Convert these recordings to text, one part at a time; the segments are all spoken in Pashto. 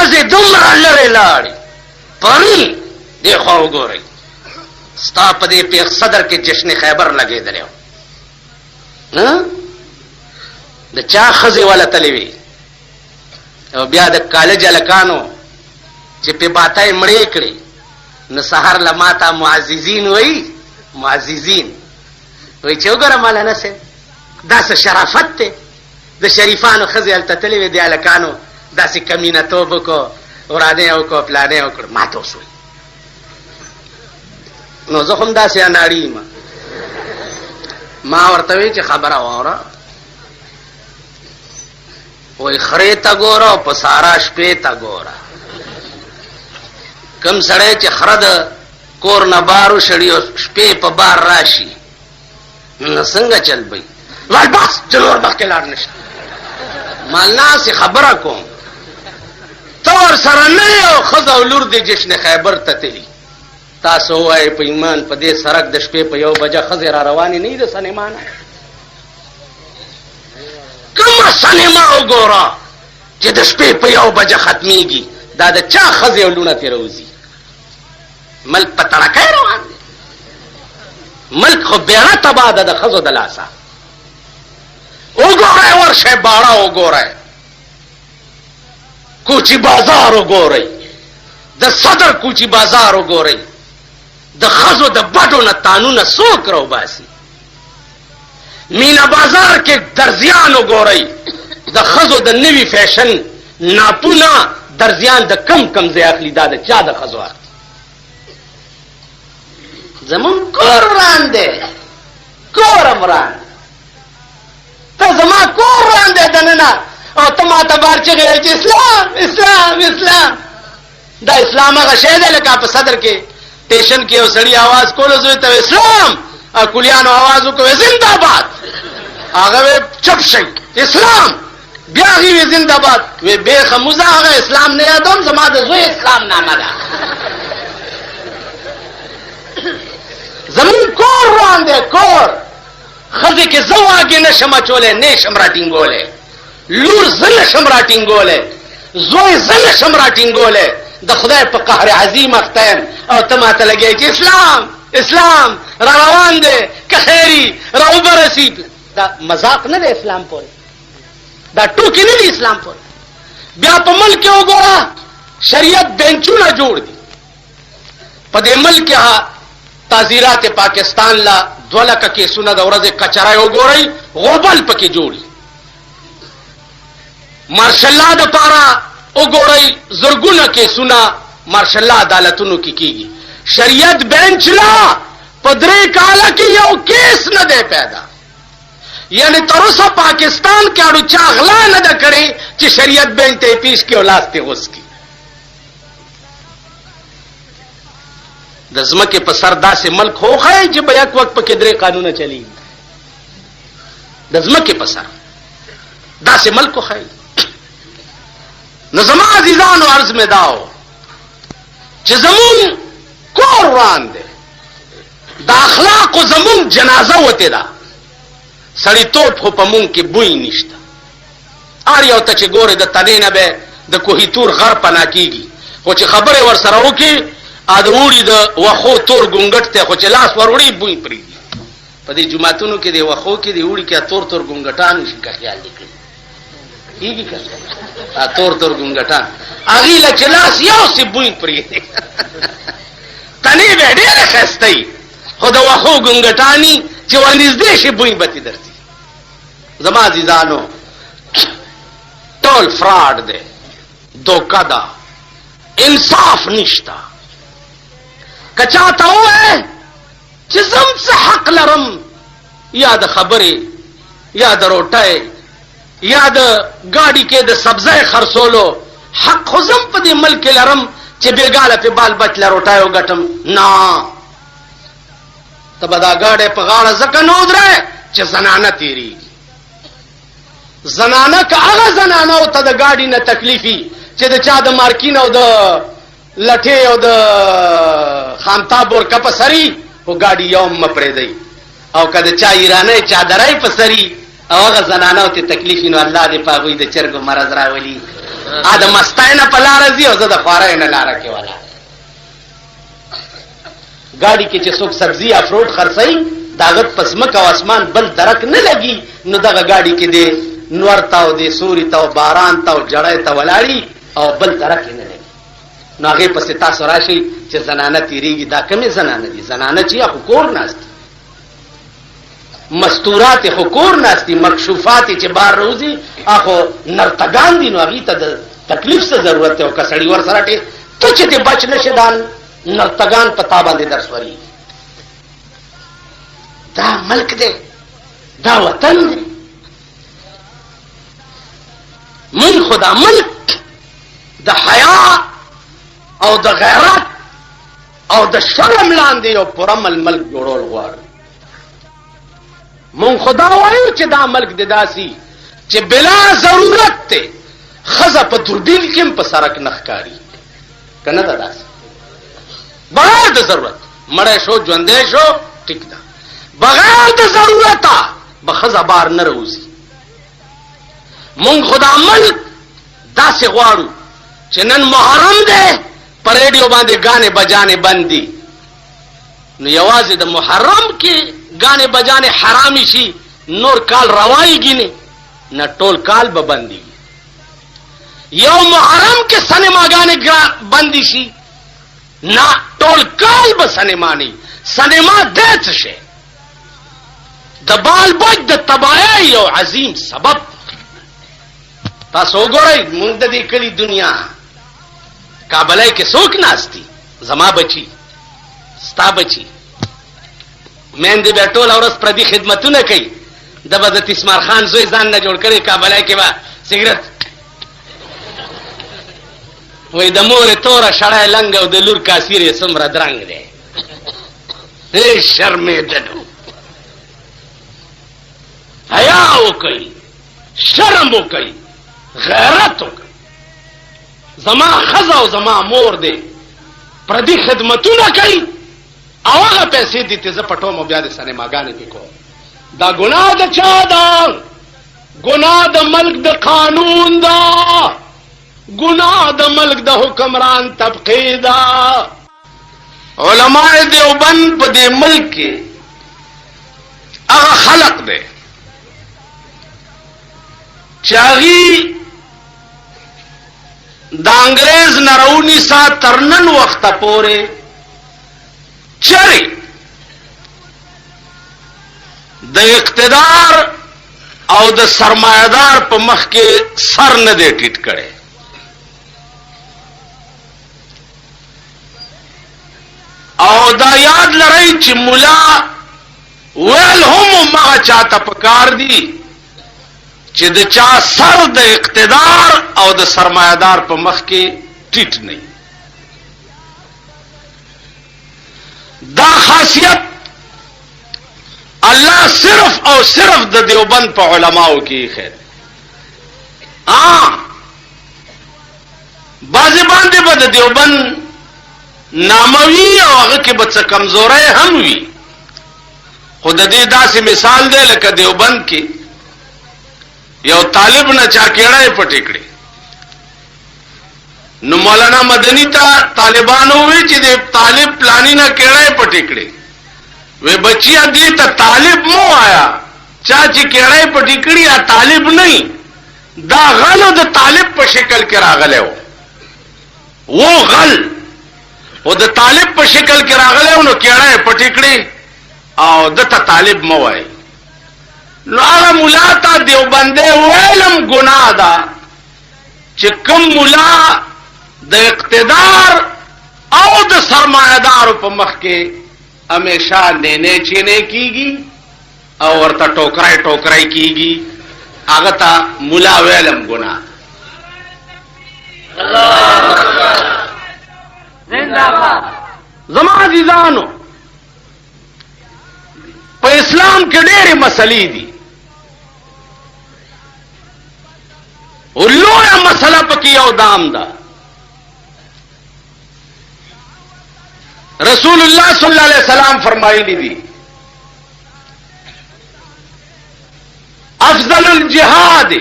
خزې دومره لرې لاړې پرون دې خوا وګورئ ستا په دې پیښ صدر کې جشن خیبر لګېدلی و د چا خزې والا تلې وي او بیا د کالج هلکانو چې پې باتای مړې کړې نو سهار له ماته معززین وایي معززین وایي چې وګوره مولانا صاحب دا څه شرافت دی د شریفانو ښځې هلته تلې وې د هلکانو داسې کمینه توب وکړو ورانې وکړو پلانې وکړو ماته اوس وایي نو زه هم داسې اناړي یم ما ورته وایي چې خبره واوره وایي خرې ته ګوره او په سارا شپې ته ګوره کم سړی چې خره د کور نه بار وشړي او شپې په بار راشي نو څنګه چل بی وای بس جنور مخکې لاړ نشه مالنا سي خبره کوم ته ورسره نه یې او ښځه او لور دې جشن خیبر ته تلي تاسو ووایئ په ایمان په دې سړک د شپې په 1 بجه ښځې را روانې نه دي د سنیما نه کومه سنیما وګوره چې د شپې په 1 بجه ختمیږي دا د چا ښځې او لوڼه ترې راوځي ملک په تړکۍ روان دی ملک خو بیړه تباه ده د ښځو د لاسه وګورئ ورشئ باړه وګورئ کوچی بازار وګورئ د صدر کوچی بازار وګورئ د ښځو د بډو نه تانونه څوک راوباسي مینا بازار کې درزیان وګورئ د ښځو د نوي فیشن ناپونه درزیان د کم ځای اخلي دا د چا د ښځو اخلي زمون کور وران دی کورم وران ته زما کور وران دی دننه او ته ما ته بار چغې وایې چې اسلام اسلام اسلام دا اسلام هغه شی دی لکه په صدر کې ټیشن کې یو سړي आवाज کولو زوی ته اسلام او کولیانو आवाज وکړو زنده باد هغه چپ شي اسلام بیا هغه زنده باد وی به خموزه هغه اسلام نه یادوم زما د زوی اسلام نامه ده زمون کور وړاندې کور ښځې کې زه واګې نشم اچولی نشم راټینګولی لور زه نشم راټینګولی زوی زه نشم راټینګولی د خدای په قهر عظیم اخته یم او ته ماته لګی چې اسلام اسلام را روان دی که خیري را وبرسي دا مذاق نه دی اسلام پورې دا ټوکې نه دي اسلام پورې بیا په ملک کې وګوره شریعت بینچونه جوړ دي په دې ملک کې تعزیرات پاکستان لا 2 لکه کیسونه د ورځې کچرای وګورئ غوبل پکې جوړي مارشالله د پاره وګورئ زرګونه کیسونه مارشالله عدالتونو کې کیږي شریعت بینچ لا په 3 کاله کې یو کیس نه دی پیدا یعنی تر اوسه پاکستان کې اړو چا غلا نه ده کړې چې شریعت بینچ ته پیش کې او لاس ته غوس کی د ځمکې په سر داسې ملک خوښی چې په یک وخت پکې 3 قانونه چلی د ځمکې په سر داسې ملک خوښی نو زما عزیزانو عرض مې داو چې زمون کور وران دی د اخلاقو زمون جنازه وته ده سړی توپ خو په مونږ کې بوی نشته هر یو ته چې ګورې د تنې نه به د کوهي تور غر پناه کېږي خو چې خبرې ورسره وکړي ا د وړي د وخو تور ګونګټ ته خو چې لاس وروړي بوی پرېږدي په دې جوماتونو کې د وخو کې د وړي کې تور تور ګونګټان شي که خیال دې کړي کېږي که تور تور ګونګټان هغې له چې لاس یو سي بوی پرېږدي تنې به ډېره ښایسته وي خو د وخو ګونګټاني چې ورنږدې شي بوی به تې درځي زما عزیزانو ټول فراډ دی دوکه ده انصاف نشته که چاته ووایې چې زم څه حق لرم یا د خبرې یا د روټۍ یا د ګاډي کې د سبزۍ خرڅولو حق خو زم په دې ملک کې لرم چې بېګاله پې بال بچ له روټۍ وګټم نه ته به دا ګاډی په غاړه ځکه نه ودرې چې زنانه تېرېږي زنانه که هغه زنانو ته د ګاډي نه تکلیفي چې د چا د مارکین او د لټې او د خامتاب ورکه په سري خو ګاډي یوم مه پرېږدئ او که د چا ایرانی چادرۍ په سري او هغه زنانو ته تکلیف وي نو الله دې په هغوی د چرګو مرض راولي د مستای نه په لاره ځي او زه د خوارای نه لاره کې ولا ګاډي کې چې څوک سبزي یا فروټ خرڅي داغت پسمک او اسمان بل درک نه لګي نو دغه ګاډي کې دی نور تاو دی سوري تاو باران تاو جړای تا ولاړی او بل درک نه لګي نو هغه پسې تاسو راشي چې زنانه تیریږي دا کومه زنانه دي زنانه چې حقوق ناشتي مستورات حقوق ناشتي مکشوفات چې بار روزي اخو نرتګان دي نو هغه ته تکلیف څه ضرورت او کسړی ور سره ته چې دې بچ نشه دان نرتګان پتا باندې درس وري دا ملک دی دا وطن دی من خدا ملک د حیا او د غیرت او د شرم لاندې او پرمل ملک جوړول غواړي مون خدا وایو چې دا ملک د داسي چې بلا ضرورت ته خزه په دوربین کې په سرک نخکاری کنه دا داسي بغیر د ضرورت مړې شو ژوندې شو ټیک ده بغیر د ضرورت به خزه بار نه روزي مون خدا ملک داسې غواړو چې نن محرم ده پر ریډیو باندې غانې بجانې بندي نو یوازې د محرم کې غانې بجانې حرامي شي نور کال روایږي نه ټول کال به بندي یو محرم کې سینماګانې بندي شي نه ټول کال به سینما نه سینما دې څه شي د بال بچ د تباہی یو عظیم سبب تاسو وګورئ موږ د دې کلی دنیا کابلای کې څوک ناشتي زما بچي ستا بچي مېندې به ټول ورځ پردي خدمتونه کوي د حضرت اسماعیل خان زوی ځان نه جوړ کړي کابلای کې به سیګریټ وای د مور تور شړای لنګ او د لور کاسیر سمره درنګ دی هي شرمې ددو حیا وکي شرم وکي غیرت وکي زما خزه او زما مور دی پردي خدمتونه کوي او هغه پیسې دي ته ز پټو مو بیا د سینماګانې پکو دا ګناه د چا ده ګناه د ملک د قانون ده ګناه د ملک د حکمران طبقه ده علماء دیوبند په دې ملک کې هغه خلق دی چاغي دا انګريز نرونی سا ترنن وخت پورې چری د اقتدار او د سرمایدار په مخ کې سر نه دی ټیټ کړي او دا یاد لرئ چې مولا ویل هم ما چاته پکار دي چې د چا سر د اقتدار او د سرمایدار په مخ کې ټیټ نه دا خاصیت الله صرف او صرف د دیوبند په علماو کې خیر بازی باندې به د دیوبند ناموي او هغه کې به څه کمزوري هم وي خو د دې داسې مثال دی لکه دیوبند کې یو طالب نه چا کېړای پټې کړې نو مولانا مدني ته طالبانو وی چې د طالب پلاني نه کېړای پټې کړې وې بچیا دې ته طالب مو آیا چا چې کېړای پټې کړې یا طالب نه دا غلو د طالب په شکل کې راغلی وو غل او د طالب په شکل کې راغلی نو کېړای پټې کړې او دته طالب مو وای نو هغه مولا ته دیوبندې ویلم ګناه ده چې کوم مولا د اقتدار او د سرمایدارو په مخ کې همیشه نه چینه کیږي او ورته ټوکرای کیږي هغه ته مولا ویلم ګناه زنده‌باد زما عزیزانو په اسلام کې ډېرې مسلې دي او لویه مسله پکې یو دام ده رسول الله صلی الله علیه وسلم فرمایلی دي افضل الجهاد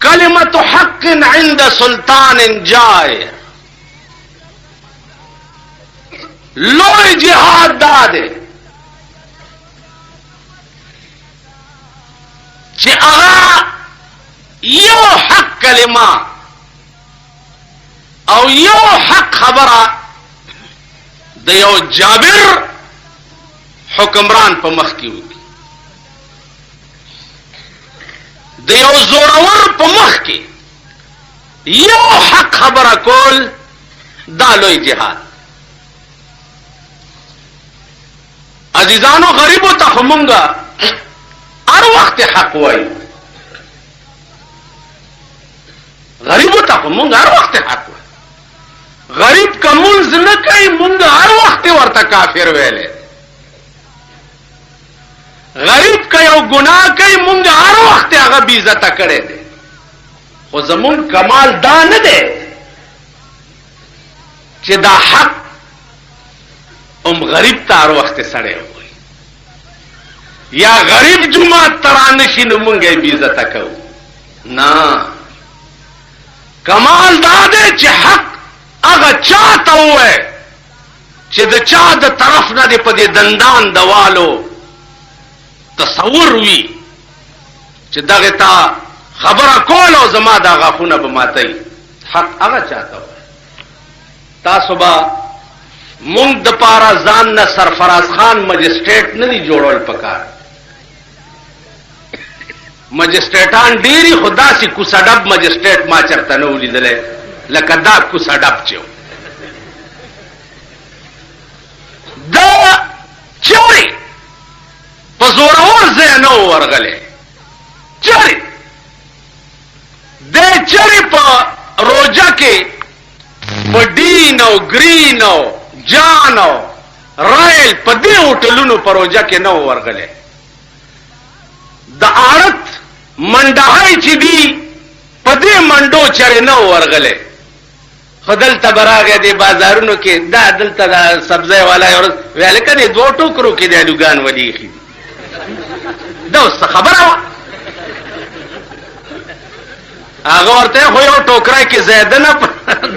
کلمت حق عند سلطان جائر. لوی جہاد دا دے چې هغه یو حق کلمه او یو حق خبره د یو جابر حکمران په مخ کې وکړي، د یو زورور په مخ کې یو حق خبره کول دا لوی جهاد. عزیزانو غریبو ته همونګه هر وخت حق وایي، غریبو ته همونګه هر وخت حق وایي. غریب کمونز نه کوي، مونږ هر وخت ورته کافر ویلې. غریب که یو ګناه کوي مونږ هر وخت هغه بې عزته کړی دی. خو زمون کمال دا نه دی چې دا حق غریب ته هر وخت سړی وایي، یا غریب جماعت ته رانشي نو مونږ یې بې عزته کوو. نه، کمال دا دی چې حق هغه چا ته ووایي چې د چا د طرف نه دی په دې دندان دوالو تصور وی چې دغه تا خبره کول او زما دا غاښونه به ماتوي. حق هغه چاته وایي. تاسو به مونږ د پاره ځان نه سرفراز خان مجسټریټ نه دی جوړول پکار. مجسټریټان ډېری خو داسې کوڅه ډب مجسټریټ ما چرته نه ولیدلی لکه دا کوڅه ډب چې و. دا چورې په زورور ځای نه و ورغلی، چرې دی چرې په روجه کې په ډین او ګرین او جان او رایل په دې هوټلونو په روجه کې نه و ورغلی. د آړت منډهی چې دي په دې منډو چرې نه و ورغلی. خو دلته به راغی دې بازارونو کې دا دلته د سبزی والا یو ورځ ویل که دې دوو ټوکرو کې د الوګان ولي ایښي دي. دا اوس څه خبره وه؟ هغه ورته خو یو ټوکری کې زیاده نه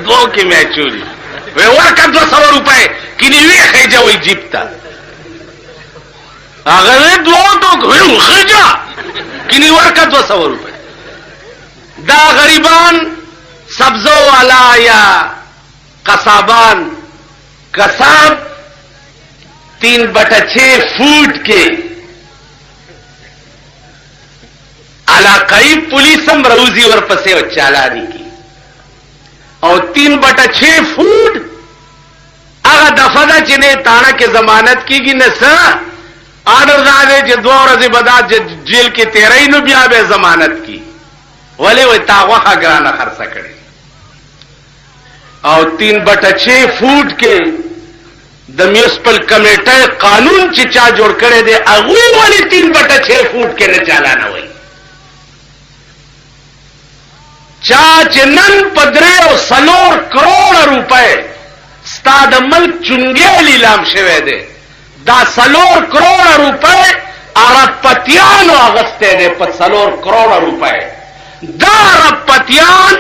دوو کې مې اچولي. وی ورکه 200 روپۍ کینی ویې خیجوئ جیب ته. هغه وی دوو ټوکرو خیجه کینی ورکه 200 روپۍ. دا غریبان سبزو والا یا قصابان، قصاب 3/6 فوٹ کے علاقائی پولیسم روزی ورپسے و چالانی کی، اور 3/6 فوٹ اگر دفعہ چنے تانا کے ضمانت کی گی نسا آرڈر دادے جو 2 ورځې بعد جیل کې 13 نو بیا به ضمانت کی ولی وی تاغوخا گرانا خرسا کړي. او 3/6 فوٹ کې د میونسپل کمیټه قانون چې چا جوړ کړی دی هغه ولی 3/6 فوٹ کې نه چالانه وي. چا چې نن 3 کروڑ روپے ستا د ملک چنګې لیلام شوی دی، دا 3 کروڑ روپے عربپتیانو اغسته دی په 3 کروڑ روپے. دا عربپتیان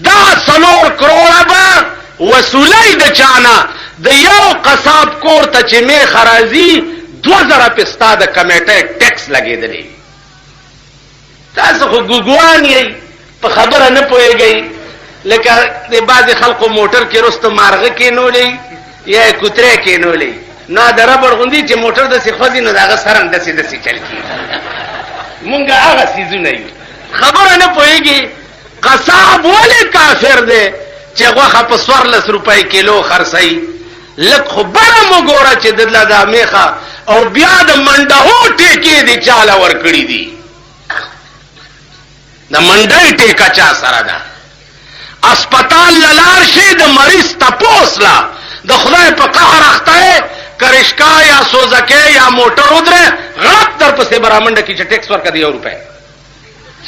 دا 3 کروڑ به وصولای د چانا د یو قصاب کور ته چې می خرازی 2000 پستا د کمیټه ټیکس لګیدلی. تاسو خو ګوګوان یې په خبره نه پوهیږئ، لکه د بعضې خلقو موټر کې رستو مارغه کېنولی یا کوتری کېنولی، نو د ربړ غوندي چې موټر داسې خوځي نو د هغه سر هم داسې داسې چل کېږي. مونږ هغه څیزونه یو، خبره نه پوهیږي. قصاب ولې کافر دی چې غوښه په 14 روپۍ کیلو خرڅوي؟ لږ خو بره مو ګوره چې دله دا میخه او بیا د منډهو ټیکې دي چاله ورکړي دي. د منډۍ ټیکه چا سره ده؟ اسپتال للار شي د مریض تپوس لا د خدای په قهر اخته کرشکا یا سوزکه یا موټر ودره غلط در پسې برامنډه کې چې ټیکس ورکړي 1 روپۍ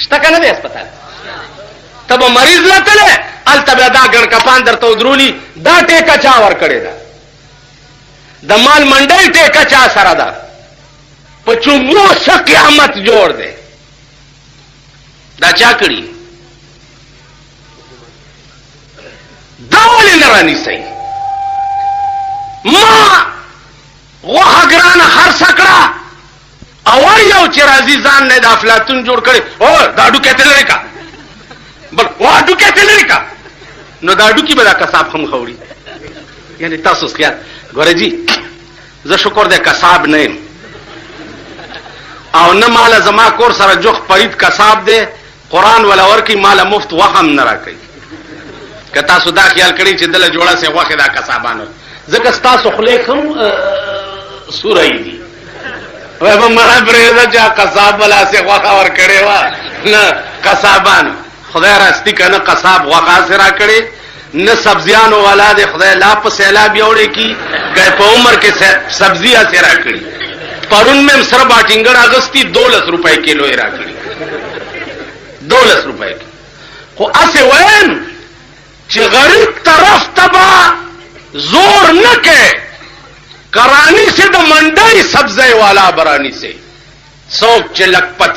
شته کنه دی اسپتال تب مریض لته التبه دا ګڼ کپان درته ودرولی دا ټیکه چا ورکړي ده؟ د مال منډۍ ټیکه چا سره ده؟ په چومو څه قیامت جوړ دی. دا چا کړي؟ رانی سي ما وحګران هر سکړه اور یو چې راځي ځان نه د افلاطون جوړ کړي او داډو کته لري کا بل واډو کته لري کا نو داډو کې به دا کساب هم خوري یعنی تاسو خیال ګوره جی زه شکر دې کساب نه او نه مال زما کور سره جوخ پرید کساب دے قرآن ولا ورکی مال مفت وهم نه راکړي که تاسو دا خیال کړی چې دله جوړه سي وخت دا کسابانو ځکه تاسو خلیک هم سورې دي وای په مړه پرې دا کساب ولا سي وخت ور کړي وا نه کسابان خدای راستی کنه کساب وخت سره کړي نه سبزیانو والا دے خدای لا په سیلاب یوړې کی که په عمر کې سبزیاں سره کړي پرون میں سر باٹنگڑ اگستی 12 روپے کلو راکڑی 12 روپے خو اسے وین چی غریب طرف تبا زور نکے کرانی سے دا منڈائی سبزے والا برانی سے سوک چلک پت